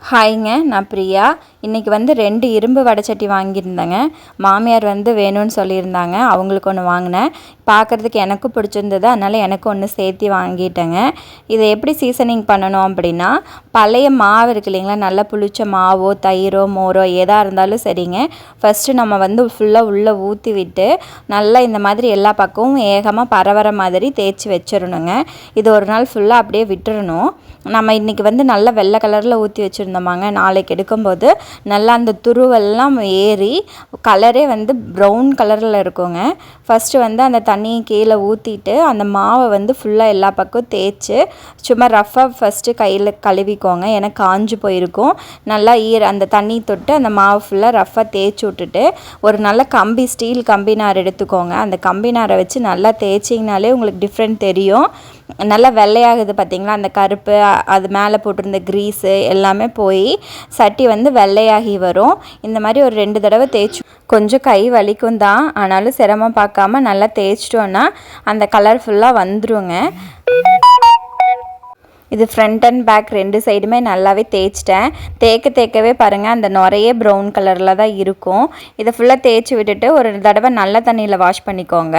ஹாய்ங்க, நான் பிரியா. இன்றைக்கி வந்து 2 இரும்பு வடைச்சட்டி வாங்கியிருந்தேங்க. மாமியார் வந்து வேணும்னு சொல்லியிருந்தாங்க. அவங்களுக்கு ஒன்று வாங்கினேன். பார்க்குறதுக்கு எனக்கும் பிடிச்சிருந்தது. அதனால் எனக்கு ஒன்று சேர்த்து வாங்கிட்டேங்க. இதை எப்படி சீசனிங் பண்ணணும் அப்படின்னா, பழைய மாவு இருக்கு இல்லைங்களா, நல்லா புளிச்ச மாவோ தயிரோ மோரோ எதாக இருந்தாலும் சரிங்க. ஃபஸ்ட்டு நம்ம வந்து ஃபுல்லாக உள்ளே ஊற்றி விட்டு நல்லா இந்த மாதிரி எல்லா பக்கமும் ஏகமாக பரவற மாதிரி தேய்ச்சி வச்சிடணுங்க. இது ஒரு நாள் ஃபுல்லாக அப்படியே விட்டுறணும். நம்ம இன்றைக்கி வந்து நல்லா வெள்ளை கலரில் ஊற்றி வச்சுருந்தோமாங்க. நாளைக்கு எடுக்கும்போது நல்லா அந்த துருவெல்லாம் ஏறி கலரே வந்து ப்ரௌன் கலரில் இருக்குங்க. ஃபஸ்ட்டு வந்து அந்த தண்ணியை கீழே ஊற்றிட்டு அந்த மாவை வந்து ஃபுல்லாக எல்லா பக்கம் தேய்ச்சி சும்மா ரஃப்பாக ஃபஸ்ட்டு கையில் கழுவிக்கோங்க. ஏன்னா காஞ்சு போயிருக்கும். நல்லா அந்த தண்ணி தொட்டு அந்த மாவு ஃபுல்லாக ரஃப்பாக தேய்ச்சி விட்டுட்டு ஒரு நல்ல கம்பி, ஸ்டீல் கம்பி நார் எடுத்துக்கோங்க. அந்த கம்பி நாரை வச்சு நல்லா தேய்ச்சிங்கனாலே உங்களுக்கு டிஃப்ரெண்ட் தெரியும். நல்லா வெள்ளையாகுது பார்த்திங்களா, அந்த கருப்பு அது மேலே போட்டிருந்த க்ரீஸு எல்லாமே போய் சட்டி வந்து வெள்ளையாகி வரும். இந்த மாதிரி ஒரு 2 தடவை தேய்ச்சி கொஞ்சம் கை வலிக்கும் தான், ஆனாலும் சிரமம் பார்க்காம நல்லா தேய்ச்சிட்டோன்னா அந்த கலர் ஃபுல்லாக வந்துருங்க. இது ஃப்ரண்ட் அண்ட் பேக் 2 சைடுமே நல்லாவே தேய்ச்சிட்டேன். தேய்க்கவே பாருங்கள் அந்த நுரையே ப்ரௌன் கலரில் தான் இருக்கும். இதை ஃபுல்லாக தேய்ச்சி விட்டுட்டு ஒரு தடவை நல்ல தண்ணியில் வாஷ் பண்ணிக்கோங்க.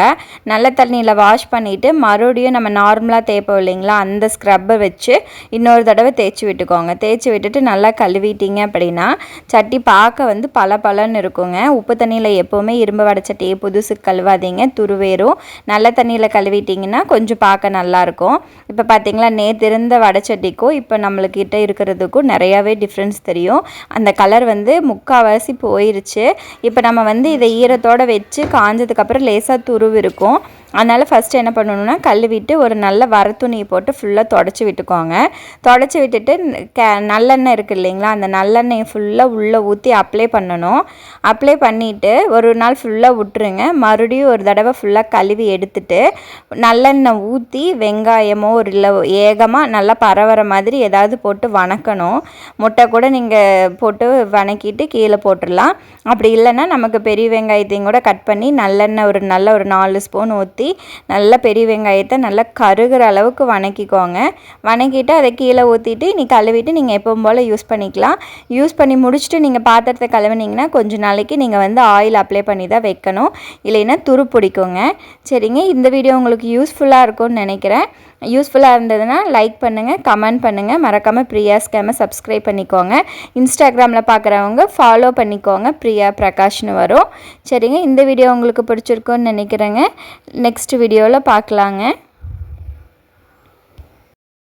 நல்ல தண்ணியில் வாஷ் பண்ணிவிட்டு மறுபடியும் நம்ம நார்மலாக தேய்ப்போம் இல்லைங்களா, அந்த ஸ்க்ரப்பை வச்சு இன்னொரு தடவை தேய்ச்சி விட்டுக்கோங்க. தேய்ச்சி விட்டுட்டு நல்லா கழுவிட்டீங்க அப்படின்னா சட்டி பார்க்க வந்து பளபளன்னு இருக்குங்க. உப்பு தண்ணியில் எப்போவுமே இரும்பு வடைச்சட்டியை புதுசு கழுவாதீங்க, துருவேறும். நல்ல தண்ணியில் கழுவிட்டிங்கன்னா கொஞ்சம் பார்க்க நல்லாயிருக்கும். இப்போ பார்த்தீங்களா, நேற்று இருந்த வடைச்சட்டிக்கும் இப்போ நம்மளுக்கிட்ட இருக்கிறதுக்கும் நிறையாவே டிஃப்ரென்ஸ் தெரியும். அந்த கலர் வந்து முக்கால்வாசி போயிருச்சு. இப்போ நம்ம வந்து இதை ஈரத்தோடு வச்சு காஞ்சதுக்கப்புறம் லேசாக துருவு இருக்கும். அதனால் ஃபஸ்ட்டு என்ன பண்ணணுன்னா, கழுவிட்டு ஒரு நல்ல வர துணியை போட்டு ஃபுல்லாக தொடச்சி விட்டுக்கோங்க. தொடச்சி விட்டுட்டு நல்லெண்ணெய் இருக்குது இல்லைங்களா, அந்த நல்லெண்ணெயை ஃபுல்லாக உள்ளே ஊற்றி அப்ளை பண்ணணும். அப்ளை பண்ணிவிட்டு ஒரு நாள் ஃபுல்லாக விட்டுருங்க. மறுபடியும் ஒரு தடவை ஃபுல்லாக கழுவி எடுத்துட்டு நல்லெண்ணெய் ஊற்றி வெங்காயமோ இல்லை ஏகமாக நல்லா பரவற மாதிரி ஏதாவது போட்டு வணக்கணும். முட்டை கூட நீங்கள் போட்டு வணக்கிட்டு கீழே போட்டுடலாம். அப்படி இல்லைன்னா நமக்கு பெரிய வெங்காயத்தையும் கூட கட் பண்ணி நல்லெண்ணெய் ஒரு 4 ஸ்பூன் ஊற்றி நல்லா பெரிய வெங்காயத்தை நல்லா கருகிற அளவுக்கு வணக்கிக்கோங்க. வணக்கிட்டு அதை கீழே ஊற்றிட்டு நீ கழுவிட்டு நீங்கள் எப்பவும் போல் யூஸ் பண்ணிக்கலாம். யூஸ் பண்ணி முடிச்சுட்டு நீங்கள் பாத்திரத்தை கழுவினீங்கன்னா கொஞ்சம் நாளைக்கு நீங்கள் வந்து ஆயில் அப்ளை பண்ணி தான் வைக்கணும், இல்லைன்னா துரு பிடிக்குங்க. சரிங்க, இந்த வீடியோ உங்களுக்கு யூஸ்ஃபுல்லாக இருக்கும்னு நினைக்கிறேன். யூஸ்ஃபுல்லாக இருந்ததுன்னா லைக் பண்ணுங்கள், கமெண்ட் பண்ணுங்கள். மறக்காமல் பிரியா ஸ்கேமை சப்ஸ்கிரைப் பண்ணிக்கோங்க. இன்ஸ்டாகிராமில் பார்க்குறவங்க ஃபாலோ பண்ணிக்கோங்க, பிரியா பிரகாஷ்னு வரும். சரிங்க, இந்த வீடியோ உங்களுக்கு பிடிச்சிருக்குன்னு நினைக்கிறேங்க. நெக்ஸ்ட் வீடியோவில் பார்க்கலாங்க.